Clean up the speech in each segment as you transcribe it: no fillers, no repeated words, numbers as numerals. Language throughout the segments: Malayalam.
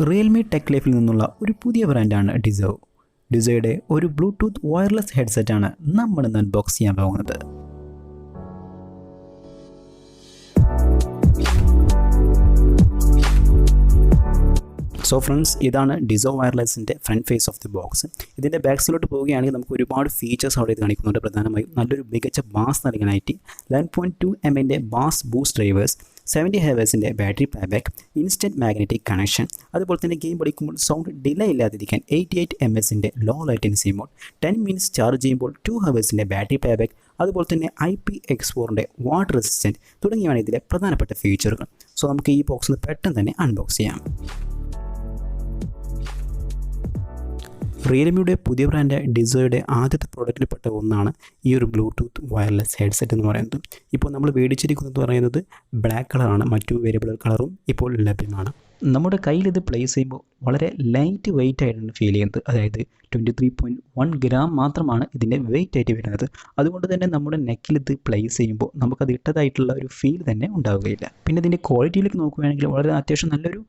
Realme TechLife നിന്നുള്ള ഒരു പുതിയ ബ്രാൻഡാണ് DIZO. DIZOയുടെ ഒരു ബ്ലൂടൂത്ത് വയർലെസ് ഹെഡ്സെറ്റാണ് നമ്മൾ ഇന്ന് അൺബോക്സ് ചെയ്യാൻ പോകുന്നത്. സോ ഫ്രണ്ട്സ്, ഇതാണ് DIZO വയർലെസ്സിൻ്റെ front face of the box. ഇതിൻ്റെ ബാക്ക് സൈഡിലോട്ട് പോവുകയാണെങ്കിൽ നമുക്ക് ഒരുപാട് ഫീച്ചേഴ്സ് അവിടെ കാണിക്കുന്നുണ്ട്. പ്രധാനമായും നല്ലൊരു മികച്ച ബാസ് നൽകാനായിട്ട് 11.2 mm bass boost drivers, 70 Hz battery playback, instant magnetic connection, അതുപോലെ തന്നെ ഗെയിം പഠിക്കുമ്പോൾ സൗണ്ട് ഡിലേ ഇല്ലാതിരിക്കാൻ 88 ms low latency mode, 10 minutes charge ചെയ്യുമ്പോൾ 2 Hz ബാറ്ററി പ്ലേബാക്ക്, അതുപോലെ തന്നെ IPX4 വാട്ടർ റെസിസ്റ്റൻറ്റ് തുടങ്ങിയവയാണ് ഇതിലെ പ്രധാനപ്പെട്ട ഫീച്ചറുകൾ. സോ നമുക്ക് ഈ ബോക്സിൽ പെട്ടെന്ന് തന്നെ അൺബോക്സ് ചെയ്യാം. റിയൽമിയുടെ പുതിയ ബ്രാൻഡ് DIZOയുടെ ആദ്യത്തെ പ്രോഡക്റ്റിൽപ്പെട്ട ഒന്നാണ് ഈ ഒരു ബ്ലൂടൂത്ത് വയർലെസ് ഹെഡ്സെറ്റ് എന്ന് പറയുന്നത്. ഇപ്പോൾ നമ്മൾ മേടിച്ചിരിക്കുന്നത് പറയുന്നത് ബ്ലാക്ക് കളറാണ്. മറ്റു വേരിയബിൾ കളറും ഇപ്പോൾ ലഭ്യമാണ്. നമ്മുടെ കയ്യിൽ ഇത് പ്ലേസ് ചെയ്യുമ്പോൾ വളരെ ലൈറ്റ് വെയിറ്റ് ആയിട്ടാണ് ഫീൽ ചെയ്യുന്നത്. അതായത് 23.1 gram മാത്രമാണ് ഇതിൻ്റെ വെയിറ്റ് ആയിട്ട് വരുന്നത്. അതുകൊണ്ട് തന്നെ നമ്മുടെ നെക്കിൽ ഇത് പ്ലേസ് ചെയ്യുമ്പോൾ നമുക്കത് ഇട്ടതായിട്ടുള്ള ഒരു ഫീൽ തന്നെ ഉണ്ടാവുകയില്ല. പിന്നെ ഇതിൻ്റെ ക്വാളിറ്റിയിലേക്ക് നോക്കുകയാണെങ്കിൽ വളരെ അത്യാവശ്യം നല്ലൊരു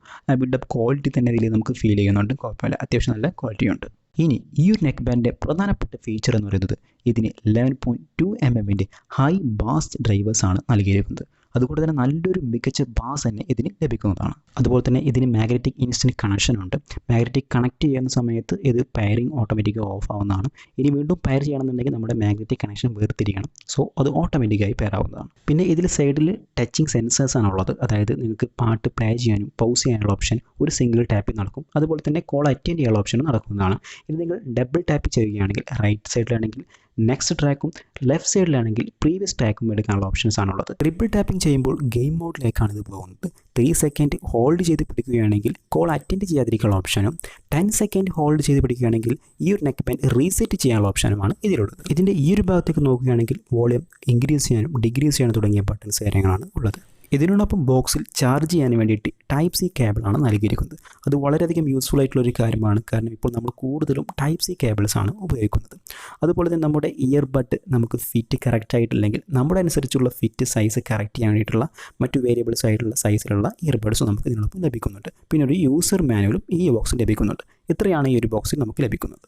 ബിൽഡപ്പ് ക്വാളിറ്റി തന്നെ ഇതിൽ നമുക്ക് ഫീൽ ചെയ്യുന്നുണ്ട്. കുഴപ്പമില്ല, അത്യാവശ്യം നല്ല ക്വാളിറ്റി ഉണ്ട്. ഇനി ഈ ഒരു നെക്ക് ബാൻഡിൻ്റെ പ്രധാനപ്പെട്ട ഫീച്ചർ എന്ന് പറയുന്നത് ഇതിന് 11.2 mm ഹൈ ബാസ് ഡ്രൈവേഴ്സാണ് നൽകിയിരിക്കുന്നത്. അതുകൊണ്ട് തന്നെ നല്ലൊരു മികച്ച ബാസ് തന്നെ ഇതിന് ലഭിക്കുന്നതാണ്. അതുപോലെ തന്നെ ഇതിന് മാഗ്നറ്റിക് ഇൻസ്റ്റൻറ്റ് കണക്ഷൻ ഉണ്ട്. മാഗ്നറ്റിക് കണക്ട് ചെയ്യുന്ന സമയത്ത് ഇത് പയറിങ് ഓട്ടോമാറ്റിക്കായി ഓഫ് ആവുന്നതാണ്. ഇനി വീണ്ടും പയർ ചെയ്യണമെന്നുണ്ടെങ്കിൽ നമ്മുടെ മാഗ്നറ്റിക് കണക്ഷൻ വേർതിരിക്കണം. സോ അത് ഓട്ടോമാറ്റിക്കായി പെയർ ആവുന്നതാണ്. പിന്നെ ഇതിൽ സൈഡിൽ ടച്ചിങ് സെൻസേഴ്സാണ് ഉള്ളത്. അതായത് നിങ്ങൾക്ക് പാട്ട് പ്ലേ ചെയ്യാനും പൗസ് ചെയ്യാനുള്ള ഓപ്ഷൻ ഒരു സിംഗിൾ ടാപ്പിൽ നടക്കും. അതുപോലെ തന്നെ കോൾ അറ്റൻഡ് ചെയ്യാനുള്ള ഓപ്ഷൻ നടക്കുന്നതാണ്. ഇനി നിങ്ങൾ ഡബിൾ ടാപ്പ് ചെയ്യുകയാണെങ്കിൽ റൈറ്റ് സൈഡിലാണെങ്കിൽ നെക്സ്റ്റ് ട്രാക്കും ലെഫ്റ്റ് സൈഡിലാണെങ്കിൽ പ്രീവിയസ് ട്രാക്കും എടുക്കാനുള്ള ഓപ്ഷൻസ് ആണുള്ളത്. ട്രിപ്പിൾ ടാപ്പിംഗ് ചെയ്യുമ്പോൾ ഗെയിം മോഡിലേക്കാണ് ഇത് പോകുന്നത്. 3 സെക്കൻഡ് ഹോൾഡ് ചെയ്ത് പിടിക്കുകയാണെങ്കിൽ കോൾ അറ്റൻഡ് ചെയ്യാതിരിക്കാനുള്ള ഓപ്ഷനും 10 സെക്കൻഡ് ഹോൾഡ് ചെയ്ത് പിടിക്കുകയാണെങ്കിൽ ഈ ഒരു നെക്ക് ബാൻഡ് റീസെറ്റ് ചെയ്യാനുള്ള ഓപ്ഷനുമാണ് ഇതിലുള്ളത്. ഇതിൻ്റെ ഈ ഒരു ഭാഗത്തേക്ക് നോക്കുകയാണെങ്കിൽ വോളിയം ഇൻക്രീസ് ചെയ്യാനും ഡിക്രീസ് ചെയ്യാനും തുടങ്ങിയ ബട്ടൺസ് കാര്യങ്ങളാണ് ഉള്ളത്. ഇതിനോടൊപ്പം ബോക്സിൽ ചാർജ് ചെയ്യാൻ വേണ്ടിയിട്ട് ടൈപ്പ് സി കേബിളാണ് നൽകിയിരിക്കുന്നത്. അത് വളരെയധികം യൂസ്ഫുൾ ആയിട്ടുള്ളൊരു കാര്യമാണ്. കാരണം ഇപ്പോൾ നമ്മൾ കൂടുതലും ടൈപ്പ് സി കേബിൾസാണ് ഉപയോഗിക്കുന്നത്. അതുപോലെ തന്നെ നമ്മുടെ ഇയർബഡ് നമുക്ക് ഫിറ്റ് കറക്റ്റ് ആയിട്ടില്ലെങ്കിൽ നമ്മുടെ അനുസരിച്ചുള്ള ഫിറ്റ് സൈസ് കറക്റ്റ് ചെയ്യാൻ വേണ്ടിയിട്ടുള്ള മറ്റു വേരിയബിൾസ് ആയിട്ടുള്ള സൈസിലുള്ള ഇയർബഡ്സും നമുക്ക് ഇതിനോടൊപ്പം ലഭിക്കുന്നുണ്ട്. പിന്നെ ഒരു യൂസർ മാനുവലും ഈ ബോക്സിൽ ലഭിക്കുന്നുണ്ട്. ഇത്രയാണ് ഈ ഒരു ബോക്സിൽ നമുക്ക് ലഭിക്കുന്നത്.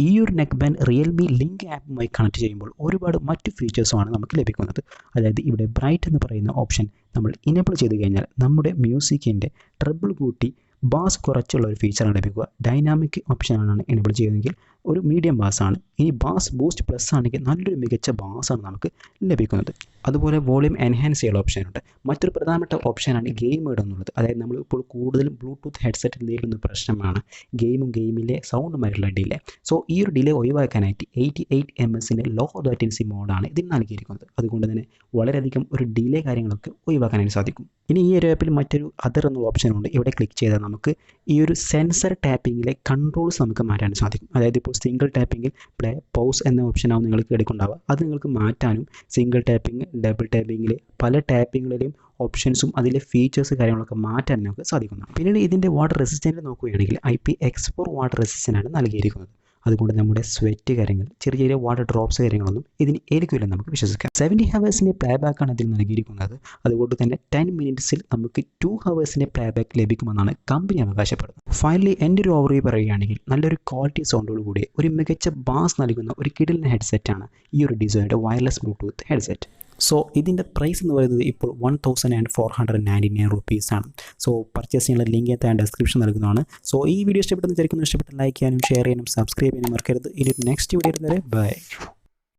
ഈ ഒരു നെക്ക് ബാൻഡ് റിയൽമി ലിങ്ക് ആപ്പുമായി കണക്ട് ചെയ്യുമ്പോൾ ഒരുപാട് മറ്റ് ഫീച്ചേഴ്സുമാണ് നമുക്ക് ലഭിക്കുന്നത്. അതായത് ഇവിടെ ബ്രൈറ്റ് എന്ന് പറയുന്ന ഓപ്ഷൻ നമ്മൾ ഇനേബിൾ ചെയ്ത് കഴിഞ്ഞാൽ നമ്മുടെ മ്യൂസിക്കിൻ്റെ ട്രബിൾ കൂട്ടി ബാസ് കുറച്ചുള്ള ഒരു ഫീച്ചറാണ് ലഭിക്കുക. ഡൈനാമിക് ഓപ്ഷനാണ് എനേബിൾ ചെയ്യുന്നതെങ്കിൽ ഒരു മീഡിയം ബാസാണ്. ഇനി ബാസ് ബൂസ്റ്റ് പ്ലസ് ആണെങ്കിൽ നല്ലൊരു മികച്ച ബാസാണ് നമുക്ക് ലഭിക്കുന്നത്. അതുപോലെ വോളിയം എൻഹാൻസ് ചെയ്യാനുള്ള ഓപ്ഷനുണ്ട്. മറ്റൊരു പ്രധാനപ്പെട്ട ഓപ്ഷനാണ് ഗെയിം മോഡ് എന്നുള്ളത്. അതായത് നമ്മൾ ഇപ്പോൾ കൂടുതലും ബ്ലൂടൂത്ത് ഹെഡ്സെറ്റിൽ നേരിടുന്ന പ്രശ്നമാണ് ഗെയിമിലെ സൗണ്ടുമായിട്ടുള്ള ഡിലേ. സോ ഈ ഒരു ഡിലേ ഒഴിവാക്കാനായിട്ട് 88 ms ലോ ലേറ്റൻസി മോഡാണ് ഇതിന് നൽകിയിരിക്കുന്നത്. അതുകൊണ്ട് തന്നെ വളരെയധികം ഒരു ഡിലേ കാര്യങ്ങളൊക്കെ ഒഴിവാക്കാനായിട്ട് സാധിക്കും. ഇനി ഈ ഒരു ആപ്പിൽ മറ്റൊരു അതർ എന്നുള്ള ഓപ്ഷനുണ്ട്. ഇവിടെ ക്ലിക്ക് ചെയ്താൽ നമുക്ക് ഈ ഒരു സെൻസർ ടാപ്പിങ്ങിലെ കൺട്രോൾസ് നമുക്ക് മാറ്റാൻ സാധിക്കും. അതായത് ഇപ്പോൾ സിംഗിൾ ടാപ്പിങ്ങിൽ പ്ലേ പൗസ് എന്ന ഓപ്ഷനാവും നിങ്ങൾക്ക് എടുക്കുന്നുണ്ടാവുക. അത് നിങ്ങൾക്ക് മാറ്റാനും സിംഗിൾ ടാപ്പിംഗ് ഡബിൾ ടാപ്പിങ്ങിൽ പല ടാപ്പിങ്ങിലെയും ഓപ്ഷൻസും അതിലെ ഫീച്ചേഴ്സ് കാര്യങ്ങളൊക്കെ മാറ്റാൻ നമുക്ക് സാധിക്കുന്നതാണ്. പിന്നീട് ഇതിൻ്റെ വാട്ടർ റെസിസ്റ്റൻറ്റ് നോക്കുകയാണെങ്കിൽ IPX4 വാട്ടർ റെസിസ്റ്റൻ്റാണ് നൽകിയിരിക്കുന്നത്. അതുകൊണ്ട് നമ്മുടെ സ്വെറ്റ് കാര്യങ്ങൾ ചെറിയ ചെറിയ വാട്ടർ ഡ്രോപ്സ് കാര്യങ്ങളൊന്നും ഇതിന് ഏൽക്കില്ലെന്ന് നമുക്ക് വിശ്വസിക്കാം. 70 Hz പ്ലേബാക്കാണ് ഇതിൽ നൽകിയിരിക്കുന്നത്. അതുകൊണ്ട് തന്നെ 10 minutes നമുക്ക് 2 Hz പ്ലേബാക്ക് ലഭിക്കുമെന്നാണ് കമ്പനി അവകാശപ്പെടുന്നത്. ഫൈനലി എൻ്റെ ഒരു ഓവർവ്യൂ പറയുകയാണെങ്കിൽ നല്ലൊരു ക്വാളിറ്റി സൗണ്ടോടുകൂടി ഒരു മികച്ച ബാസ് നൽകുന്ന ഒരു കിടിലൻ ഹെഡ്സെറ്റാണ് ഈ ഒരു DIZOയുടെ വയർലെസ് ബ്ലൂടൂത്ത് ഹെഡ്സെറ്റ്. സോ ഇതിൻ്റെ പ്രൈസ് എന്ന് പറയുന്നത് ഇപ്പോൾ 1499 rupees-ആണ്. സോ പർച്ചേസ് ചെയ്യാനുള്ള ലിങ്ക് ഞാൻ ഡിസ്ക്രിപ്ഷൻ നൽകുന്നതാണ്. സോ ഈ വീഡിയോ ഇഷ്ടപ്പെട്ടെന്ന് വിചാരിക്കുന്നു. ഇഷ്ടപ്പെട്ട ലൈക്ക് ചെയ്യാനും ഷെയർ ചെയ്യാനും സബ്സ്ക്രൈബ് ചെയ്യാനും മറക്കരുത്. ഇനി നെക്സ്റ്റ് വീഡിയോ വരുന്നത് ബൈ.